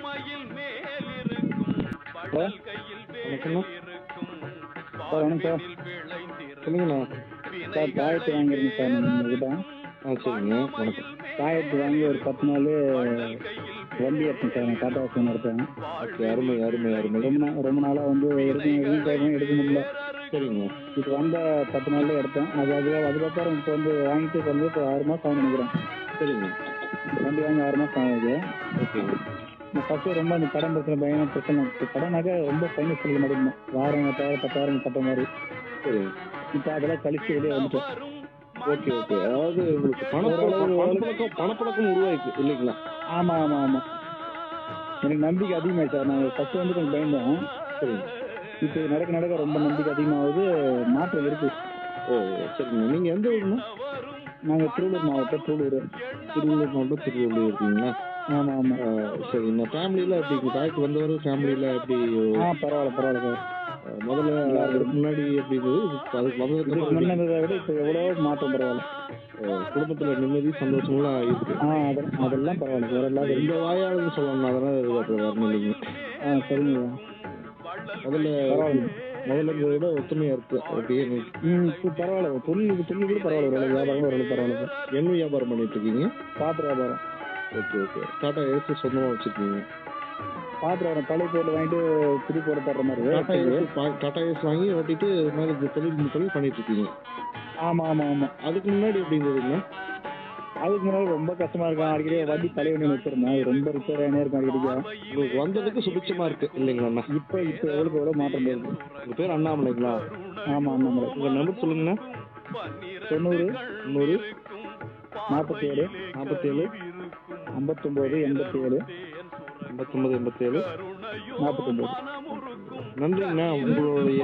Hello வணக்கம்ண்ணா. Sir வணக்கம் சொல்லுங்கண்ணா. சார் தாயத்து வாங்கியிருந்தேன் சார் நான் உங்ககிட்ட. சரிங்க. வணக்கம். தாயத்து வாங்கி ஒரு 10 நாள் வண்டி எடுத்தேன் சார். நான் டாடா ஃபோன் எடுத்தேன். ஓகே, அருமை அருமை அருமை. ரொம்ப நாளாக வந்து எடுக்க முடியல. சரிங்க. இது வந்த 10 நாளில் எடுத்தேன். அதுக்கப்புறம் இப்போ வந்து வாங்கிட்டு வந்து இப்போ 6 மாதம் ஆகும் நினைக்கிறேன். சரிங்க. வண்டி வாங்கி 6 மாதம் ஆகுது. ஓகேங்க. இந்த ஃபஸ்ட்டு ரொம்ப இந்த கடன் பிரச்சனை பயங்கர பிரச்சனை. இப்போ கடனாக ரொம்ப ஃபைனான்ஸ் மாட்டேங்குது. வாரம் 10,000 10,000 கட்ட மாதிரி. சரிங்க. இப்போ அதெல்லாம் கழிச்சு வெளியே வந்துட்டேன். Okay okay. அதாவது உங்களுக்கு பணப்பழக்கம் உருவாயிருக்கு இல்லைங்களா? ஆமாம் ஆமாம் ஆமாம். எனக்கு நம்பிக்கை அதிகமாகிடுச்சு சார். நான் ஃபஸ்ட்டு வந்து கொஞ்சம் பயந்தேன். சரிங்க. இப்போ நடக்க ரொம்ப நம்பிக்கை அதிகமாகுது. மாற்றம் இருக்குது. ஓ சரிங்க. நீங்கள் எந்த ஊருங்க? நாங்கள் திருவள்ளூர் மாவட்டம். திருவள்ளூர் மாவட்டம். திருவள்ளூர் இருக்கீங்களா? ஆமாம் ஆமாம். சரிங்க. ஃபேமிலியில் எப்படி தாய்க்கு வந்தவரை ஃபேமிலியில் எப்படி? பரவாயில்ல சார். முதல்ல அதுக்கு முன்னாடி எப்படி இருந்தது? அதுக்கு வந்ததுக்கு முன்னதை விட இப்போ எவ்வளோ மாற்றம் பரவாயில்ல. குடும்பத்தில் நிம்மதி சந்தோஷமெல்லாம் இருக்கு. அதெல்லாம் பரவாயில்ல சார். எல்லாம் இந்த வாயாளன்னு சொல்லணும். அதெல்லாம் வரணும் இல்லைங்க. சரிங்க. முதல்ல விட ஒத்துமையா இருக்கு. அப்படியே பரவாயில்ல. தொழில் கூட பரவாயில்ல. வியாபாரம் ஓரளவு பரவாயில்ல சார். என்ன வியாபாரம் பண்ணிட்டு இருக்கீங்க? பாத்திர வியாபாரம். Okay okay. டாடா ஏசி சொந்தமாக வச்சுருக்கீங்க? பாத்திரம் பழைய பொருள் வாங்கிட்டு புது பொருள் தர்ற மாதிரி. டாடா ஏசி வாங்கி ஓட்டிட்டு இது மாதிரி தொழில் பண்ணிட்டு இருக்கீங்க? ஆமாம். அதுக்கு முன்னாடி எப்படி இருந்ததுங்க? அதுக்கு முன்னாடி ரொம்ப கஷ்டமா இருக்கும். அடிக்கடி வண்டி பழைய வண்டி வச்சிருந்தேன். அது ரொம்ப ரிப்பேர் ஆகினே இருக்கும் அடிக்கடி. உங்களுக்கு வந்ததுக்கு சுபிட்சமா இருக்கு இல்லைங்களா? இப்போ எவ்வளோ மாற்றம் இருக்கு. உங்கள் பேர் அண்ணாமலைங்களா? ஆமாம் அண்ணாமலை. உங்கள் நம்பர் சொல்லுங்கண்ணா. 90 90 47 47 59 87 89 87 49. நன்றிங்கண்ணா. உங்களுடைய